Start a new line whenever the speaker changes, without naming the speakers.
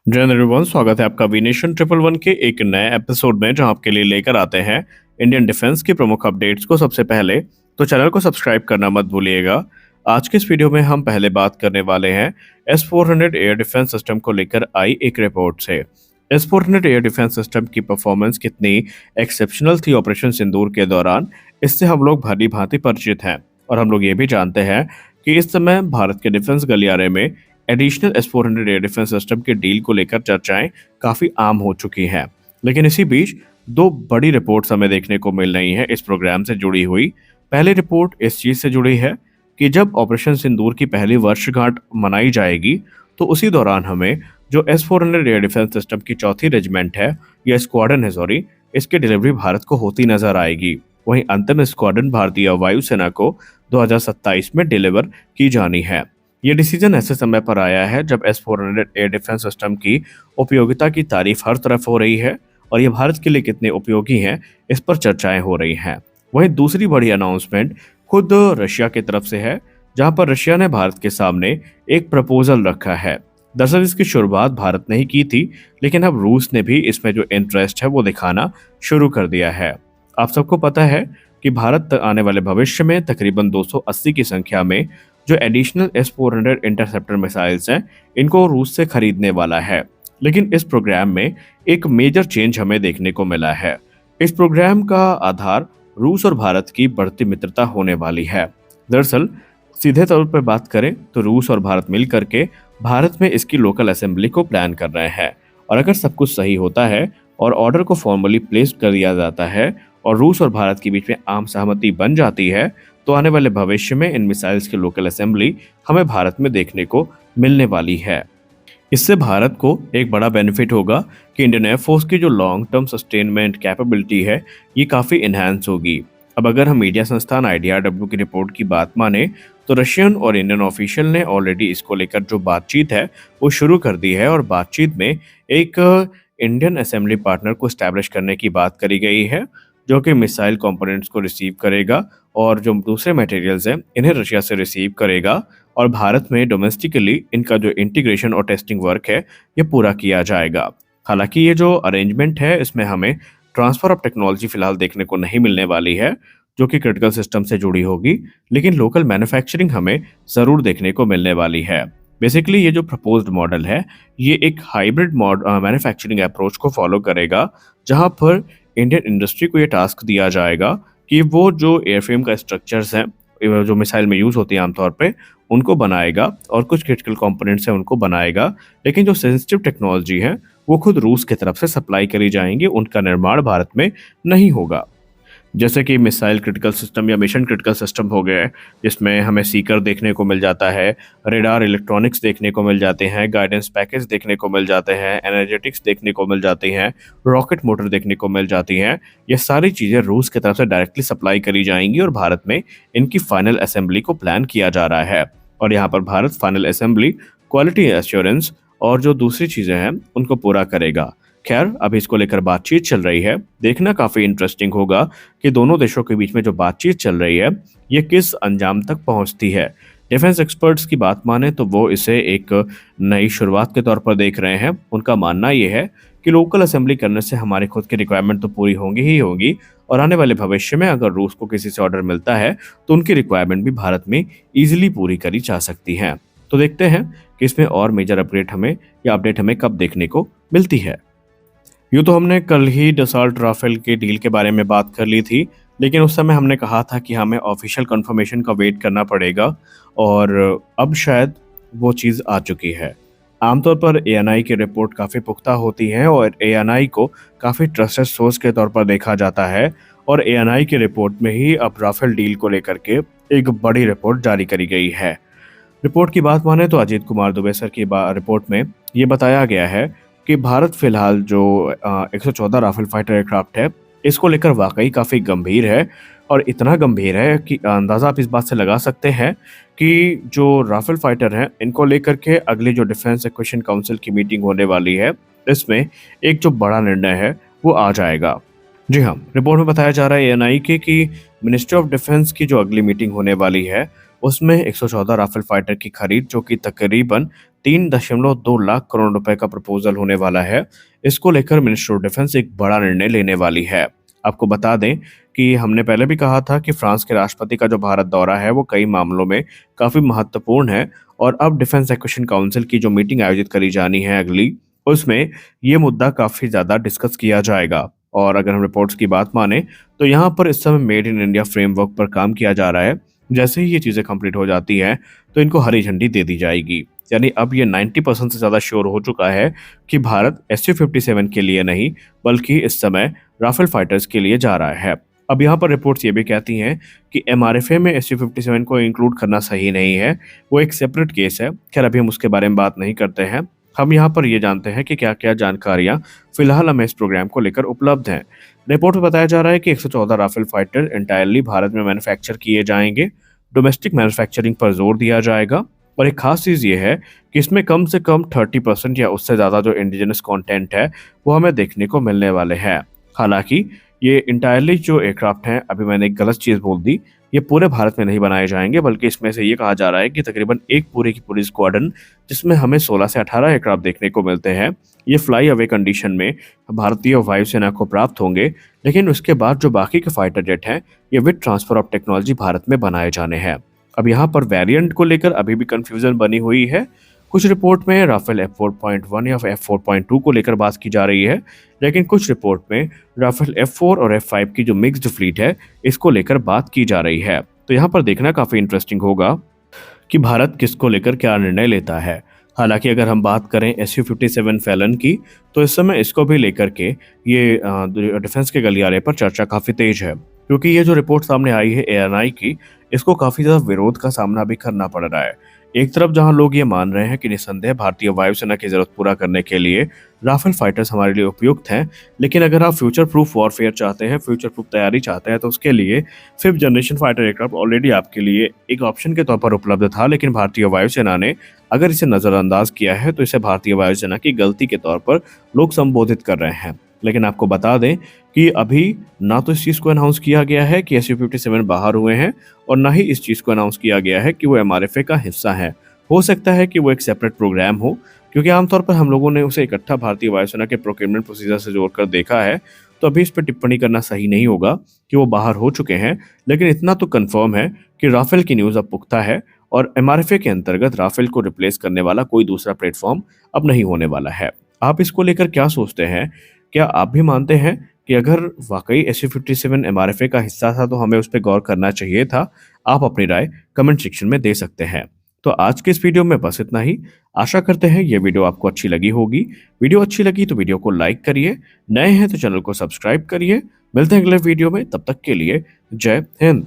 जय हिंद एवरीवन, स्वागत है आपका विनेशन ट्रिपल वन के एक नए एपिसोड में जहां आपके लिए लेकर आते हैं इंडियन डिफेंस की प्रमुख अपडेट्स को सबसे पहले। तो चैनल को सब्सक्राइब करना मत भूलिएगा। आज के इस वीडियो में हम पहले बात करने वाले हैं S-400 एयर डिफेंस सिस्टम को लेकर आई एक रिपोर्ट से। S-400 एयर डिफेंस सिस्टम की परफॉर्मेंस कितनी एक्सेप्शनल थी ऑपरेशन सिंदूर के दौरान, इससे हम लोग भली भांति परिचित हैं। और हम लोग ये भी जानते हैं कि इस समय भारत के डिफेंस गलियारे में additional S-400 air defence system के डील को लेकर चर्चाएं काफी आम हो चुकी हैं। लेकिन इसी बीच दो बड़ी रिपोर्ट्स हमें देखने को मिल रही हैं इस प्रोग्राम से जुड़ी हुई। पहली रिपोर्ट इस चीज से जुड़ी है कि जब ऑपरेशन सिंदूर की पहली वर्षगांठ मनाई जाएगी तो उसी दौरान हमें जो S-400 एयर डिफेंस सिस्टम की चौथी रेजिमेंट है या स्क्वाड्रन है, सॉरी, इसकी डिलीवरी भारत को होती नजर आएगी। वहीं अंतिम स्क्वाड्रन भारतीय वायुसेना को 2027 में डिलीवर की जानी है। ये डिसीजन ऐसे समय पर आया है जब S-400 एयर डिफेंस सिस्टम की उपयोगिता की तारीफ हर तरफ हो रही है और ये भारत के लिए कितने उपयोगी हैं इस पर चर्चाएं हो रही हैं। वहीं दूसरी बड़ी अनाउंसमेंट खुद रशिया की तरफ से है, जहां पर रशिया ने भारत के सामने एक प्रपोजल रखा है। दरअसल इसकी शुरुआत भारत ने ही की थी, लेकिन अब रूस ने भी इसमें जो इंटरेस्ट है वो दिखाना शुरू कर दिया है। आप सबको पता है कि भारत आने वाले भविष्य में तकरीबन 280 की संख्या में जो एडिशनल S-400 इंटरसेप्टर मिसाइल्स हैं, इनको रूस से खरीदने वाला है। लेकिन इस प्रोग्राम में एक मेजर चेंज हमें देखने को मिला है। इस प्रोग्राम का आधार रूस और भारत की बढ़ती मित्रता होने वाली है। दरअसल सीधे तौर पर बात करें तो रूस और भारत मिल करके भारत में इसकी लोकल असेंबली को प्लान कर रहे हैं। और अगर सब कुछ सही होता है और ऑर्डर को फॉर्मली प्लेस कर दिया जाता है और रूस और भारत के बीच में आम सहमति बन जाती है, तो आने वाले भविष्य में इन मिसाइल्स की लोकल असेंबली हमें भारत में देखने को मिलने वाली है। इससे भारत को एक बड़ा बेनिफिट होगा कि इंडियन एयरफोर्स की जो लॉन्ग टर्म सस्टेनमेंट कैपेबिलिटी है, ये काफ़ी इन्हांस होगी। अब अगर हम मीडिया संस्थान IDRW की रिपोर्ट की बात माने तो रशियन और इंडियन ऑफिशियल ने ऑलरेडी इसको लेकर जो बातचीत है वो शुरू कर दी है और बातचीत में एक इंडियन असेंबली पार्टनर को स्टैब्लिश करने की बात करी गई है, जो कि मिसाइल कंपोनेंट्स को रिसीव करेगा और जो दूसरे मटेरियल्स हैं इन्हें रशिया से रिसीव करेगा और भारत में डोमेस्टिकली इनका जो इंटीग्रेशन और टेस्टिंग वर्क है ये पूरा किया जाएगा। हालांकि ये जो अरेंजमेंट है इसमें हमें ट्रांसफर ऑफ टेक्नोलॉजी फिलहाल देखने को नहीं मिलने वाली है, जो कि क्रिटिकल सिस्टम से जुड़ी होगी, लेकिन लोकल मैन्युफैक्चरिंग हमें ज़रूर देखने को मिलने वाली है। बेसिकली ये जो प्रपोज्ड मॉडल है ये एक हाइब्रिड मैन्युफैक्चरिंग अप्रोच को फॉलो करेगा, जहां पर इंडियन इंडस्ट्री को ये टास्क दिया जाएगा कि वो जो एयरफ्रेम का स्ट्रक्चर्स हैं जो मिसाइल में यूज़ होती है आमतौर पे, उनको बनाएगा और कुछ क्रिटिकल कंपोनेंट्स हैं उनको बनाएगा। लेकिन जो सेंसिटिव टेक्नोलॉजी है वो खुद रूस की तरफ से सप्लाई करी जाएंगी, उनका निर्माण भारत में नहीं होगा। जैसे कि मिसाइल क्रिटिकल सिस्टम या मिशन क्रिटिकल सिस्टम हो गए, जिसमें हमें सीकर देखने को मिल जाता है, रेडार इलेक्ट्रॉनिक्स देखने को मिल जाते हैं, गाइडेंस पैकेज देखने को मिल जाते हैं, एनर्जेटिक्स देखने को मिल जाती हैं, रॉकेट मोटर देखने को मिल जाती हैं। ये सारी चीज़ें रूस की तरफ से डायरेक्टली सप्लाई करी जाएंगी और भारत में इनकी फाइनल असेंबली को प्लान किया जा रहा है। और यहाँ पर Bharat final assembly, quality assurance और जो दूसरी चीज़ें हैं उनको पूरा करेगा। खैर, अभी इसको लेकर बातचीत चल रही है, देखना काफ़ी इंटरेस्टिंग होगा कि दोनों देशों के बीच में जो बातचीत चल रही है ये किस अंजाम तक पहुंचती है। डिफेंस एक्सपर्ट्स की बात माने तो वो इसे एक नई शुरुआत के तौर पर देख रहे हैं। उनका मानना ये है कि लोकल असेंबली करने से हमारी खुद की रिक्वायरमेंट तो पूरी होंगी ही होगी, और आने वाले भविष्य में अगर रूस को किसी से ऑर्डर मिलता है तो उनकी रिक्वायरमेंट भी भारत में ईजिली पूरी करी जा सकती हैं। तो देखते हैं कि इसमें और मेजर अपडेट हमें या अपडेट हमें कब देखने को मिलती है। यूँ तो हमने कल ही डसॉल्ट राफेल के डील के बारे में बात कर ली थी, लेकिन उस समय हमने कहा था कि हमें ऑफिशियल कंफर्मेशन का वेट करना पड़ेगा और अब शायद वो चीज़ आ चुकी है। आमतौर पर ANI की रिपोर्ट काफ़ी पुख्ता होती है और ANI को काफ़ी ट्रस्टेड सोर्स के तौर पर देखा जाता है और ANI की रिपोर्ट में ही अब राफेल डील को लेकर के एक बड़ी रिपोर्ट जारी करी गई है। रिपोर्ट की बात माने तो अजीत कुमार दुबे सर की रिपोर्ट में ये बताया गया है कि भारत फिलहाल जो 114 राफेल फाइटर एयरक्राफ्ट है इसको लेकर वाकई काफ़ी गंभीर है, और इतना गंभीर है कि अंदाज़ा आप इस बात से लगा सकते हैं कि जो राफेल फाइटर हैं इनको लेकर के अगली जो डिफेंस एक्विजिशन काउंसिल की मीटिंग होने वाली है, इसमें एक जो बड़ा निर्णय है वो आ जाएगा। जी हाँ, रिपोर्ट में बताया जा रहा है ANI के कि मिनिस्ट्री ऑफ डिफेंस की जो अगली मीटिंग होने वाली है उसमें 114 राफेल फाइटर की खरीद, जो कि तकरीबन 3.2 लाख करोड़ रुपए का प्रपोजल होने वाला है। इसको लेकर मिनिस्ट्री ऑफ डिफेंस एक बड़ा निर्णय लेने वाली है। आपको बता दें कि हमने पहले भी कहा था कि फ्रांस के राष्ट्रपति का जो भारत दौरा है वो कई मामलों में काफी महत्वपूर्ण है और अब डिफेंस एक्विजिशन काउंसिल की जो मीटिंग आयोजित करी जानी है अगली, उसमें ये मुद्दा काफी ज्यादा डिस्कस किया जाएगा। और अगर हम रिपोर्ट्स की बात माने तो यहाँ पर इस समय मेड इन इंडिया फ्रेमवर्क पर काम किया जा रहा है। जैसे ही ये चीजें कंप्लीट हो जाती हैं तो इनको हरी झंडी दे दी जाएगी। यानी अब ये 90% से ज्यादा श्योर हो चुका है कि भारत SU-57 के लिए नहीं बल्कि इस समय राफेल फाइटर्स के लिए जा रहा है। अब यहाँ पर रिपोर्ट्स ये भी कहती हैं कि MRFA में SU-57 को इंक्लूड करना सही नहीं है, वो एक सेपरेट केस है। खैर अभी हम उसके बारे में बात नहीं करते हैं। हम यहाँ पर ये जानते हैं कि क्या क्या जानकारियां फिलहाल हमें इस प्रोग्राम को लेकर उपलब्ध हैं। रिपोर्ट में बताया जा रहा है कि 114 राफेल फाइटर इंटायरली भारत में मैन्युफैक्चर किए जाएंगे। डोमेस्टिक मैन्युफैक्चरिंग पर जोर दिया जाएगा और एक खास चीज़ ये है कि इसमें कम से कम 30% या उससे ज़्यादा जो इंडिजिनस कंटेंट है वो हमें देखने को मिलने वाले हैं। हालांकि ये इंटायरली जो एयरक्राफ्ट हैं, अभी मैंने एक गलत चीज़ बोल दी, ये पूरे भारत में नहीं बनाए जाएंगे बल्कि इसमें से ये कहा जा रहा है कि तकरीबन एक पूरी की पूरी स्क्वाड्रन जिसमें हमें 16 से 18 एयरक्राफ्ट देखने को मिलते हैं, ये फ्लाई अवे कंडीशन में भारतीय वायुसेना को प्राप्त होंगे। लेकिन उसके बाद जो बाकी के फाइटर जेट हैं ये with transfer of technology Bharat में बनाए जाने हैं। अब यहाँ पर वेरिएंट को लेकर अभी भी कंफ्यूजन बनी हुई है। कुछ रिपोर्ट में राफेल F4.1 या F4.2 को लेकर बात की जा रही है, लेकिन कुछ रिपोर्ट में राफेल F4 और F5 की जो मिक्स्ड फ्लीट है इसको लेकर बात की जा रही है। तो यहाँ पर देखना काफी इंटरेस्टिंग होगा कि भारत किसको लेकर क्या निर्णय लेता है। हालांकि अगर हम बात करें SU-57 फैलन की तो इस समय इसको भी लेकर के ये डिफेंस के गलियारे पर चर्चा काफी तेज है, क्योंकि ये जो रिपोर्ट सामने आई है ANI की, इसको काफी ज्यादा विरोध का सामना भी करना पड़ रहा है। एक तरफ जहां लोग ये मान रहे हैं कि निस्संदेह भारतीय वायुसेना की जरूरत पूरा करने के लिए राफेल फाइटर्स हमारे लिए उपयुक्त हैं, लेकिन अगर आप फ्यूचर प्रूफ वॉरफेयर चाहते हैं, फ्यूचर प्रूफ तैयारी चाहते हैं, तो उसके लिए 5th generation fighter aircraft already आपके लिए एक ऑप्शन के तौर पर उपलब्ध था। लेकिन भारतीय वायुसेना ने अगर इसे नजरअंदाज किया है तो इसे भारतीय वायुसेना की गलती के तौर पर लोग संबोधित कर रहे हैं। लेकिन आपको बता दें कि अभी ना तो इस चीज़ को अनाउंस किया गया है कि SU-57 बाहर हुए हैं और ना ही इस चीज़ को अनाउंस किया गया है कि वो MRFA का हिस्सा है। हो सकता है कि वो एक सेपरेट प्रोग्राम हो, क्योंकि आमतौर पर हम लोगों ने उसे इकट्ठा भारतीय वायुसेना के प्रोक्योरमेंट प्रोसीजर से जोड़कर देखा है। तो अभी इस पर टिप्पणी करना सही नहीं होगा कि वो बाहर हो चुके हैं। लेकिन इतना तो कन्फर्म है कि राफेल की न्यूज़ अब पुख्ता है और MRFA के अंतर्गत राफेल को रिप्लेस करने वाला कोई दूसरा प्लेटफॉर्म अब नहीं होने वाला है। आप इसको लेकर क्या सोचते हैं? क्या आप भी मानते हैं कि अगर वाकई SU-57 MRFA का हिस्सा था तो हमें उस पर गौर करना चाहिए था? आप अपनी राय कमेंट सेक्शन में दे सकते हैं। तो आज के इस वीडियो में बस इतना ही। आशा करते हैं ये वीडियो आपको अच्छी लगी होगी। वीडियो अच्छी लगी तो वीडियो को लाइक करिए, नए हैं तो चैनल को सब्सक्राइब करिए। मिलते हैं अगले वीडियो में, तब तक के लिए जय हिंद।